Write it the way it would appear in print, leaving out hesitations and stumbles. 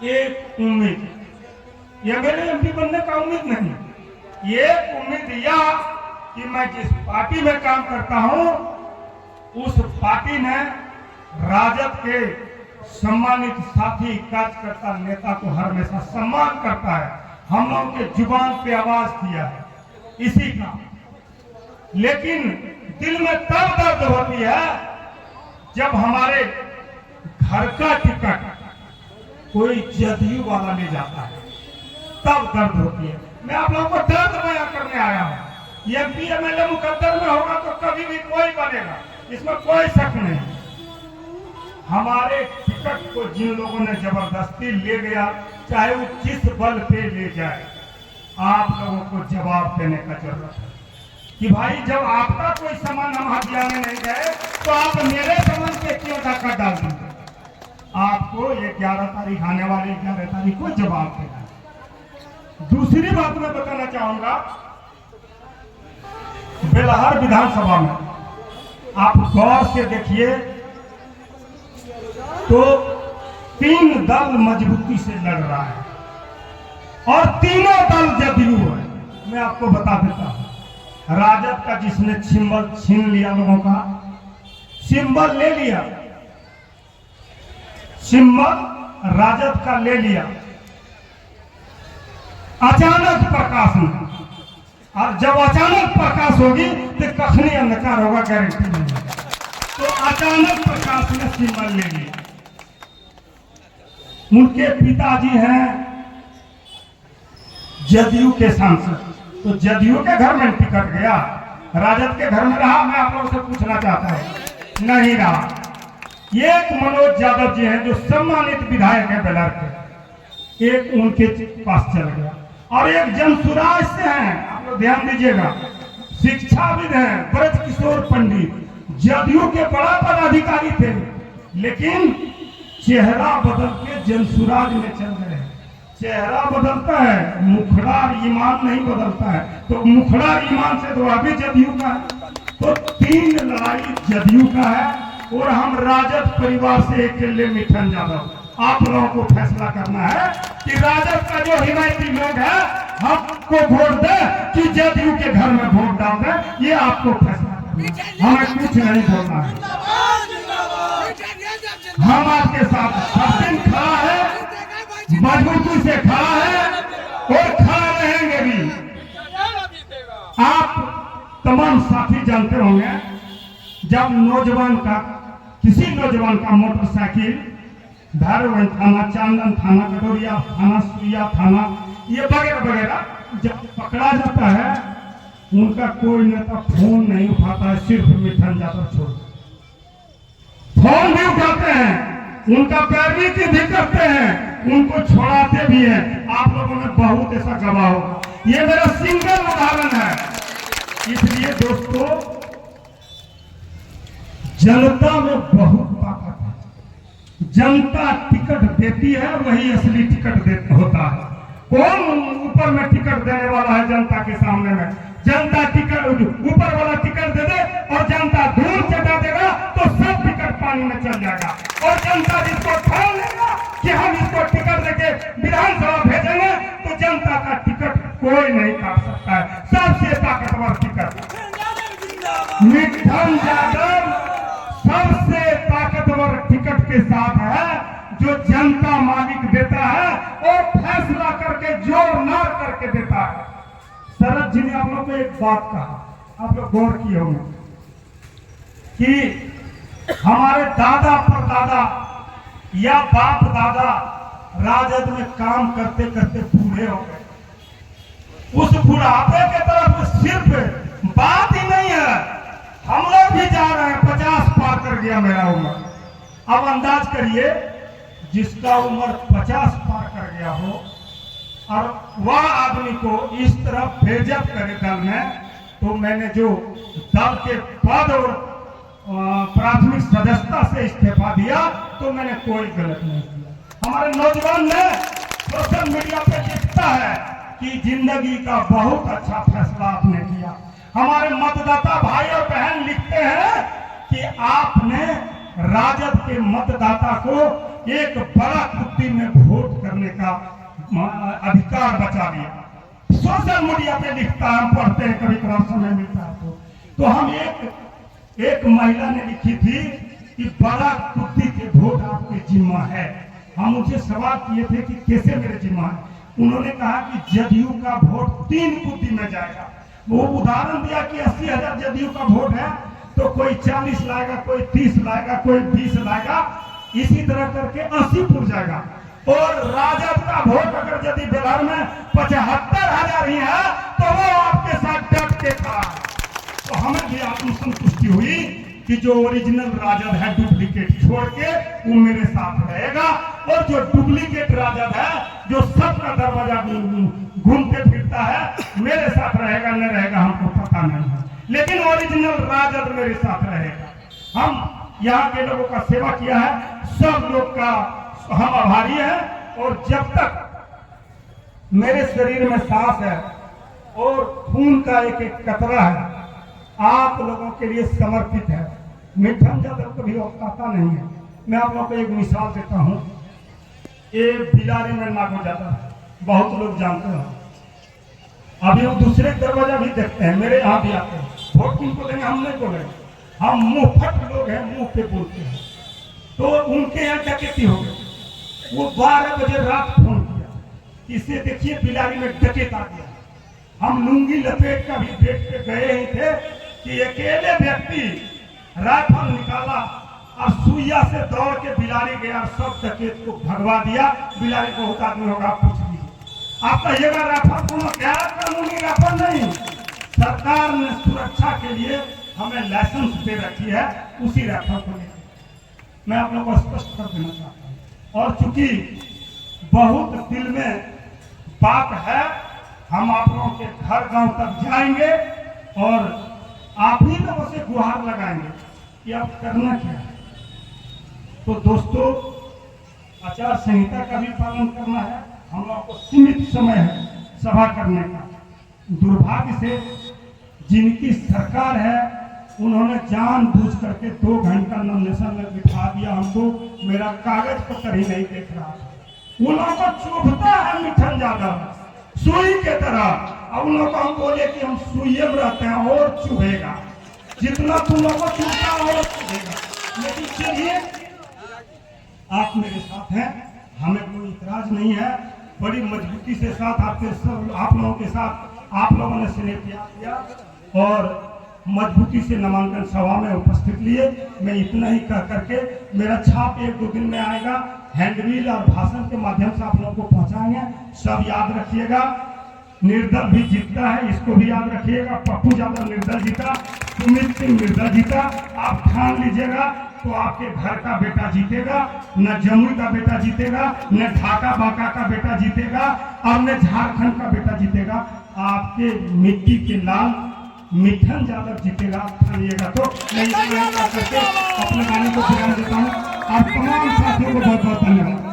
एक उम्मीद, MLA MP बनने का उम्मीद नहीं, ये उम्मीद यह कि मैं जिस पार्टी में काम करता हूं उस पार्टी ने राजद के सम्मानित साथी कार्यकर्ता नेता को हमेशा सम्मान करता है, हम लोगों के जुबान पे आवाज दिया है इसी का। लेकिन दिल में तब दर्द होती है जब हमारे घर का टिकट कोई जदयू वाला ले जाता है, तब दर्द होती है। मैं आप लोगों को दर्द बयां करने आया हूं। एमपी एमएलए मुकद्दर में होगा तो कभी भी कोई बनेगा, इसमें कोई शक नहीं। हमारे टिकट को जिन लोगों ने जबरदस्ती ले गया, चाहे वो जिस बल पे ले जाए, आप लोगों को जवाब देने का जरूरत है कि भाई जब आपका कोई सामान हम हथियाने नहीं गए तो आप मेरे सामान पे क्यों धक्का डाल दीजिए। आपको ये 11 तारीख आने वाली 11 तारीख को जवाब देना है। दूसरी बात मैं बताना चाहूंगा, बेलहर विधानसभा में आप गौर से देखिए तो 3 दल मजबूती से लड़ रहा है और तीनों दल जदयू है। मैं आपको बता देता हूं, राजद का जिसने सिंबल छीन लिया, लोगों का सिंबल ले लिया, सिंबल राजद का ले लिया अचानक प्रकाश में, और जब अचानक प्रकाश होगी तो कखनी अंधकार होगा, गारंटी नहीं है। तो अचानक प्रकाश ने सिंबल ले लिया। उनके पिताजी हैं जदयू के सांसद, तो जदयू के घर में टिकट गया, राजद के घर में रहा। मैं आप लोगों से पूछना चाहता हूं, नहीं रहा। एक मनोज यादव जी हैं जो सम्मानित विधायक है बेलहर के, एक उनके पास चल गया, और एक जनसुराज से हैं, आप लोग ध्यान दीजिएगा, शिक्षाविद हैं ब्रज किशोर पंडित, जदयू के बड़ा पदाधिकारी थे, लेकिन चेहरा बदल के जनसुराज में चल गए। चेहरा बदलता है, मुखड़ा ईमान नहीं बदलता है, तो मुखड़ा ईमान से तो अभी जदयू का है। तो 3 लड़ाई जदयू का है और हम राजद परिवार से अकेले मिठन यादव। आप लोगों को फैसला करना है कि राजद का जो हिमायती लोग है हमको वोट दे कि जदयू के घर में वोट डाल दे, ये आपको फैसला करना है। हमें कुछ नहीं बोलना है, हम आपके साथ सब दिन खड़ा है, मजबूती से खड़ा है और खड़ा रहेंगे भी। आप तमाम साथी जानते होंगे, जब नौजवान का किसी नौजवान का मोटरसाइकिल धारवन थाना, चांदन थाना, कटोरिया थाना, सुइया थाना, ये वगैरह वगैरह जब पकड़ा जाता है, उनका कोई नेता फोन नहीं उठाता है, सिर्फ मिठन यादव छोड़ फोन भी उठाते हैं, उनका पैरवी की भी करते हैं, उनको छोड़ाते भी हैं। आप लोगों ने बहुत ऐसा गवाह होगा, ये मेरा सिंगल उदाहरण है। इसलिए दोस्तों, जनता में बहुत ताकत है, जनता टिकट देती है, वही असली टिकट होता है। कौन ऊपर में टिकट देने वाला है जनता के सामने में? जनता टिकट ऊपर वाला टिकट दे दे और जनता धूल चटा देगा तो सब टिकट पानी में चल जाएगा, और जनता जिसको ठान लेगा कि हम इसको टिकट देके विधानसभा भेजेंगे तो जनता का टिकट कोई नहीं काट सकता है। सबसे ताकतवर टिकट मिठन यादव सबसे ताकतवर टिकट के साथ है, जो जनता मालिक देता है और फैसला करके जोर मार करके देता है। शरद जी ने आप लोग को एक बात कहा, आप लोग गौर किए होंगे कि हमारे दादा परदादा या बाप दादा राजद में काम करते करते बूढ़े हो गए। उस बुढ़ापे के तरफ सिर्फ बात ही नहीं है, हम लोग भी जा रहे हैं, 50 पार कर गया मेरा उम्र। अब अंदाज करिए, जिसका उम्र 50 पार कर गया हो और वह आदमी को इस तरह बेइज्जत करे दल में, तो मैंने जो दल के पद और प्राथमिक सदस्यता से इस्तीफा दिया तो मैंने कोई गलत नहीं किया। हमारे नौजवान ने सोशल मीडिया पे लिखता है कि जिंदगी का बहुत अच्छा फैसला आपने किया। हमारे मतदाता भाई और बहन लिखते हैं कि आपने राजद के मतदाता को एक बड़ा कुत्ती में वोट करने का अधिकार बचा लिया। सोशल मीडिया पे लिखता है, हम पढ़ते हैं कभी कभार समय मिलता है तो हम एक महिला ने लिखी थी कि बड़ा कुत्ती के वोट आपके जिम्मा है। हम उनसे सवाल किए थे कि कैसे मेरे जिम्मा है। उन्होंने कहा कि जदयू का वोट 3 कुत्ती में जाएगा। वो उदाहरण दिया कि 80,000 जदयू का वोट है तो कोई 40 लाएगा, कोई 30 लाएगा, कोई 20 लाएगा, इसी तरह करके 80 पुर जाएगा। और राजद का वोट अगर यदि बिहार में 75,000 ही है तो वो आपके साथ डट के खड़ा है। तो हमें भी आत्मसंतुष्टि हुई कि जो ओरिजिनल राजद है डुप्लीकेट छोड़ के वो मेरे साथ रहेगा, और जो डुप्लीकेट राजद है जो सबका दरवाजा घूमते फिरता है मेरे साथ रहेगा न रहेगा हमको पता नहीं है, लेकिन ओरिजिनल राजद मेरे साथ रहेगा। हम यहाँ के लोगों का सेवा किया है, सब लोग का हम आभारी हैं। और जब तक मेरे शरीर में सांस है और खून का एक एक कतरा है आप लोगों के लिए समर्पित है। मिठन यादव कभी औकाता नहीं है। मैं आप लोगों को एक मिसाल देता हूँ। ये बिलारी में नागो जाता है, बहुत लोग जानते हैं। अभी वो दूसरे दरवाजा भी देखते हैं, मेरे यहाँ भी आते हैं। वोट किनको देंगे हम नहीं बोले, हम मुंह फट लोग हैं, मुंह पे बोलते हैं। तो उनके यहाँ डकैती हो गई। वो 12 बजे रात फोन किया, इसे देखिए बिलारी में डकैत आ गया। हम लुंगी लपेट का भी बेट पे गए ही थे कि अकेले व्यक्ति राइफल निकाला और सुइया से दौड़ के बिलारी गया और सब डकैत को भगवा दिया। बिलारी बहुत आदमी होगा, पूछ लीजिए। आप कहिएगा राइफल कोनो क्या कानूनी राइफल नहीं, सरकार ने सुरक्षा के लिए हमें लाइसेंस दे रखी है, उसी राइफल को लेकर मैं आप लोगों को स्पष्ट कर देना चाहता हूँ। और चूंकि बहुत दिल में बात है, हम आप लोगों के घर गांव तक जाएंगे और आप ही लोगों से गुहार लगाएंगे कि अब करना क्या है। तो दोस्तों, आचार संहिता का भी पालन करना है। हम लोगों को सीमित समय है सभा करने का। दुर्भाग्य से जिनकी सरकार है उन्होंने जानबूझ करके 2 घंटा नॉमिनेशन में बिठा दिया हमको। मेरा कागज पत्र ही नहीं देख रहा। उन लोगों को चुभता है मिठन यादव सुई के तरह। अब उन लोगों को हम बोले कि हम सुइये में रहते हैं और चुभेगा, जितना तुम लोगों को चुभता और चुभेगा। लेकिन चलिए, आप मेरे साथ हैं, हमें कोई इतराज नहीं है। बड़ी मजबूती से साथ आप लोगों के साथ आप लोगों ने स्नेह किया और मजबूती से नामांकन सभा में उपस्थित लिए। मैं इतना ही कह करके, मेरा छाप 1-2 दिन में आएगा, हैंडबिल और भाषण के माध्यम से आप लोगों को पहुंचाएंगे। सब याद रखिएगा, निर्दल भी जीतता है, इसको भी याद रखिएगा। पप्पू यादव निर्दल जीता, सुमित सिंह निर्दल जीता। आप ठान लीजिएगा तो आपके घर का बेटा जीतेगा, न जमुई का बेटा जीतेगा, न ढाका बांका का बेटा जीतेगा और न झारखंड का बेटा जीतेगा। आपके मिट्टी के लाल मिठन यादव जीतेगा, ठानिएगा। तो मैं करके अपने गाने को सुना देता हूँ। आप तमाम साथियों को बहुत बहुत धन्यवाद।